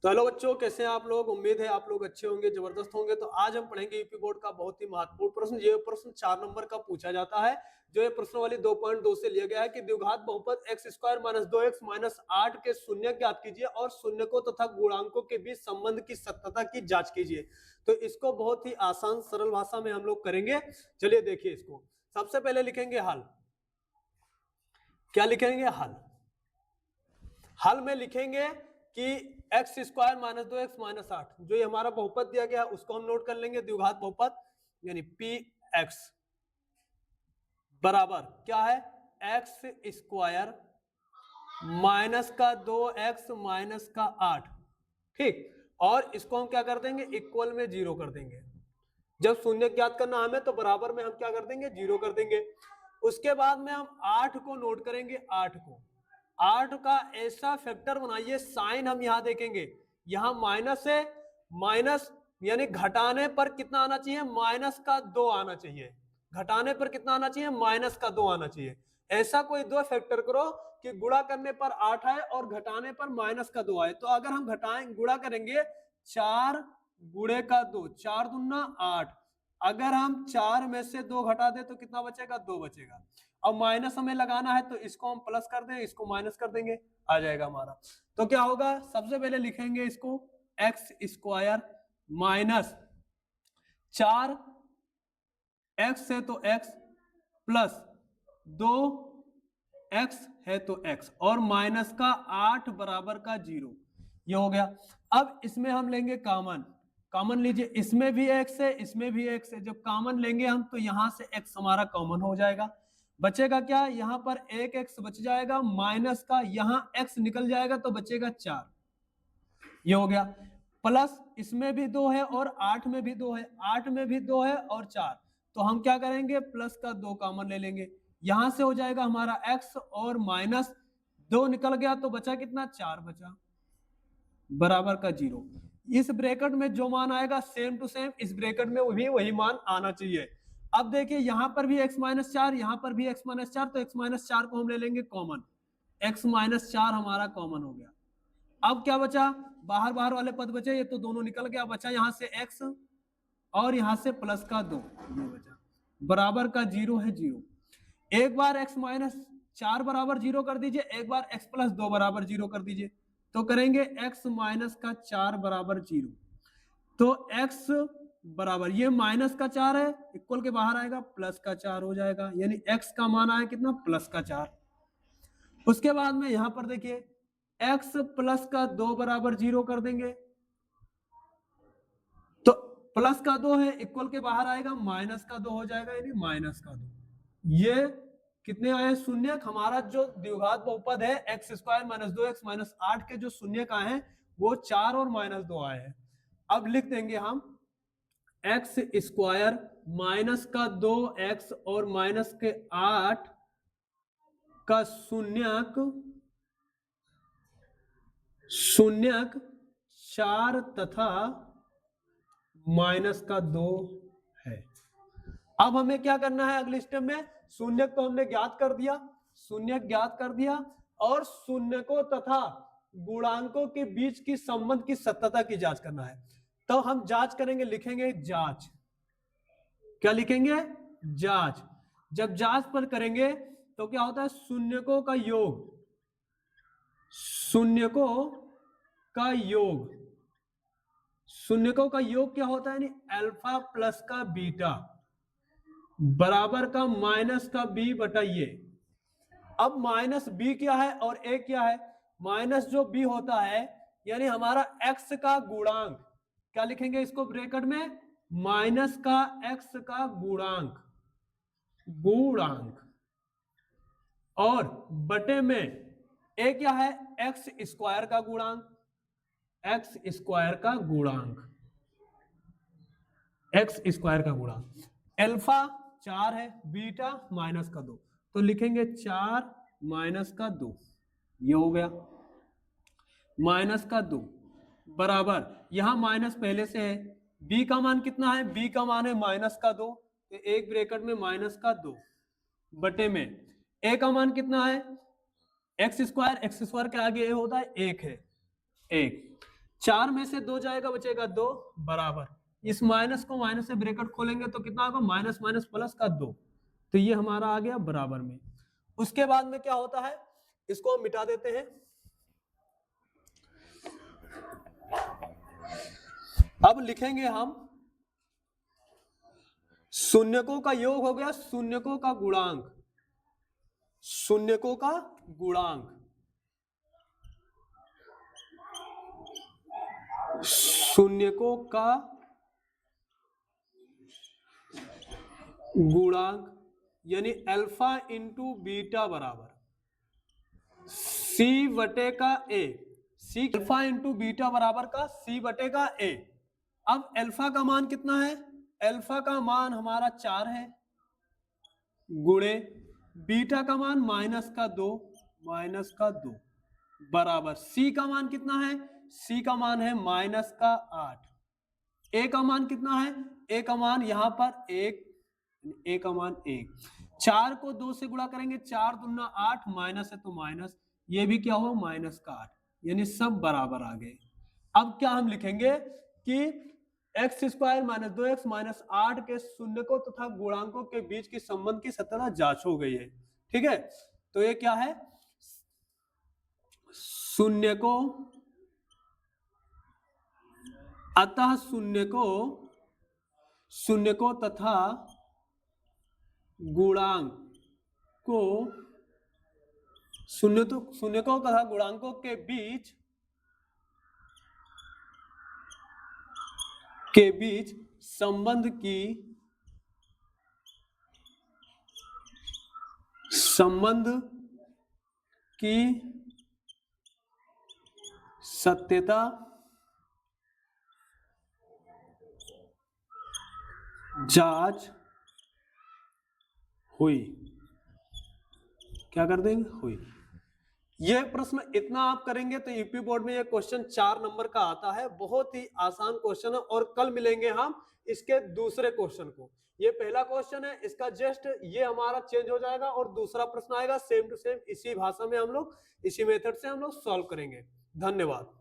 तो हेलो बच्चों, कैसे हैं आप लोग। उम्मीद है आप लोग अच्छे होंगे, जबरदस्त होंगे। तो आज हम पढ़ेंगे यूपी बोर्ड का बहुत ही महत्वपूर्ण प्रश्न। ये प्रश्न 4 नंबर का पूछा जाता है, जो ये प्रश्न वाली 2.2 से लिया गया है कि द्विघात बहुपद x square minus 2x minus 8 के शून्य ज्ञात कीजिए और शून्यकों तथा गुणांकों के बीच संबंध की सत्यता की जांच कीजिए। तो इसको बहुत ही आसान सरल भाषा में हम लोग करेंगे। चलिए देखिए इसको। सबसे पहले लिखेंगे हल। क्या लिखेंगे? हल। हल में लिखेंगे कि x square minus 2x minus 8, जो ये हमारा बहुपद दिया गया है उसको हम नोट कर लेंगे, द्विघात बहुपद यानी पी एक्स बराबर क्या है, एक्स स्क्वायर माइनस का 2x माइनस का 8। ठीक, और इसको हम क्या कर देंगे, इक्वल में 0 कर देंगे। जब शून्य ज्ञात करना हमें तो बराबर में हम क्या कर देंगे, 0 कर देंगे। उसके बाद में हम 8 को नोट करेंगे। 8 का ऐसा फैक्टर बनाइए, साइन हम यहां देखेंगे, यहां माइनस है, माइनस यानी घटाने पर कितना आना चाहिए, माइनस का 2 आना चाहिए। घटाने पर कितना आना चाहिए, माइनस का 2 आना चाहिए। ऐसा कोई दो फैक्टर करो कि गुणा करने पर 8 आए और घटाने पर माइनस का 2 आए। तो अगर हम घटाएं गुणा करेंगे 4 गुणे का 2, 4 दूना 8। अगर हम 4 में से 2 घटा दे तो कितना बचेगा, 2 बचेगा। अब माइनस हमें लगाना है तो इसको हम प्लस कर दें, इसको माइनस कर देंगे, आ जाएगा हमारा। तो क्या होगा, सबसे पहले लिखेंगे इसको एक्स स्क्वायर माइनस 4 एक्स है तो एक्स प्लस 2 एक्स है तो एक्स और माइनस का 8 बराबर का 0। ये हो गया। अब इसमें हम लेंगे कॉमन। कॉमन लीजिए, इसमें भी एक्स है, इसमें भी एक्स है। जब कॉमन लेंगे हम तो यहां से एक्स हमारा कॉमन हो जाएगा। बचेगा क्या, यहां पर एक एक्स बच जाएगा, माइनस का यहां एक्स निकल जाएगा तो बचेगा 4। ये हो गया। प्लस इसमें भी 2 है और 8 में भी 2 है, 8 में भी 2 है और 4। तो हम क्या करेंगे, प्लस का 2 कॉमन ले लेंगे। यहां से हो जाएगा हमारा x और माइनस 2 निकल गया तो बचा कितना, 4 बचा, बराबर का 0। इस ब्रैकेट में जो मान आएगा सेम टू सेम इस ब्रैकेट में भी वही मान आना चाहिए। अब देखिए यहां पर भी x माइनस 4, यहां पर भी x माइनस 4, तो x माइनस 4 को हम ले लेंगे कॉमन। x माइनस 4 हमारा कॉमन हो गया। अब क्या बचा, बाहर बाहर वाले पद बचे, ये तो दोनों निकल गया। बचा यहां से x और यहां से प्लस का 2, ये बचा, बराबर का 0 है 0। एक बार x माइनस 4 बराबर 0 कर दीजिए, एक बार x प्लस 2 बराबर 0 कर दीजिए। तो करेंगे x माइनस का 4 बराबर 0। तो x बराबर, ये माइनस का 4 है, इक्वल के बाहर आएगा, प्लस का 4 हो जाएगा। यानी x का मान आया कितना, प्लस का 4। उसके बाद में यहां पर देखिए x प्लस का 2 बराबर 0 कर देंगे। तो प्लस का 2 है, इक्वल के बाहर आएगा, माइनस का 2 हो जाएगा, यानी माइनस का 2। ये कितने आए, शून्य। हमारा जो द्विघात बहुपद है x square minus 2x minus 8 के जो शून्य का है वो 4 और माइनस 2 आए हैं। अब लिख देंगे हम एक्स स्क्वायर माइनस का 2x और माइनस के 8 का शून्यक 4 तथा माइनस का 2 है। अब हमें क्या करना है अगले स्टेप में, शून्य को हमने ज्ञात कर दिया, शून्य ज्ञात कर दिया और शून्य को तथा गुणांकों के बीच की संबंध की सत्यता की जांच करना है। तो हम जांच करेंगे, लिखेंगे जांच। क्या लिखेंगे, जांच। जब जांच पर करेंगे तो क्या होता है, शून्यकों का योग, शून्यकों का योग, शून्यकों का योग क्या होता है, अल्फा प्लस का बीटा बराबर का माइनस का बी बटा ये। अब माइनस बी क्या है और ए क्या है, माइनस जो बी होता है यानी हमारा एक्स का गुणांक। क्या लिखेंगे इसको ब्रैकेट में, माइनस का एक्स का गुणांक, गुणांक, और बटे में ए क्या है, एक्स स्क्वायर का गुणांक, एक्स स्क्वायर का गुणांक, एक्स स्क्वायर का गुणांक। अल्फा 4 है, बीटा माइनस का 2, तो लिखेंगे 4 माइनस का 2। ये हो गया माइनस का 2 बराबर, यहां माइनस पहले से है, बी का मान कितना है, बी का मान है माइनस का 2, तो एक ब्रैकेट में माइनस का 2 बटे में ए का मान कितना है, एक्स स्क्वायर के आगे ए होता है 1 है, 1। 4 में से 2 जाएगा, बचेगा 2 बराबर, इस माइनस को माइनस से ब्रैकेट खोलेंगे तो कितना होगा, माइनस माइनस प्लस का 2, तो ये हमारा आ गया बराबर में। उसके बाद में क्या होता है, इसको हम मिटा देते हैं। अब लिखेंगे हम शून्यकों का योग हो गया शून्यकों का गुणांक, शून्यकों का गुणांक, शून्यकों का गुणांक यानी अल्फा इंटू बीटा बराबर सी बटे का ए, सी अल्फा इंटू बीटा बराबर का सी बटे का ए। अब अल्फा का मान कितना है, अल्फा का मान हमारा 4 है, गुणे बीटा का मान माइनस का 2 बराबर सी का मान कितना है, सी का मान है -8, ए का मान कितना है, ए का मान यहां पर 1, ए का मान 1, 4 को 2 से गुणा करेंगे, 4 दूना 8, माइनस है तो माइनस, ये भी क्या हो -8, यानी सब बराबर आ गए। अब क्या हम लिखेंगे कि x² - 2x - 8 के शून्यकों तथा गुणांकों के बीच की संबंध की सत्यता जांच हो गई है। ठीक है, तो ये क्या है, शून्यकों अतः शून्यकों तथा गुणांक को शून्यकों तथा गुणांकों के बीच संबंध की सत्यता जांच हुई। क्या कर देंगे, हुई। यह प्रश्न इतना आप करेंगे तो यूपी बोर्ड में यह क्वेश्चन 4 नंबर का आता है, बहुत ही आसान क्वेश्चन है। और कल मिलेंगे हम इसके दूसरे क्वेश्चन को। ये पहला क्वेश्चन है, इसका जस्ट ये हमारा चेंज हो जाएगा और दूसरा प्रश्न आएगा सेम टू सेम, इसी भाषा में हम लोग इसी मेथड से हम लोग सॉल्व करेंगे। धन्यवाद।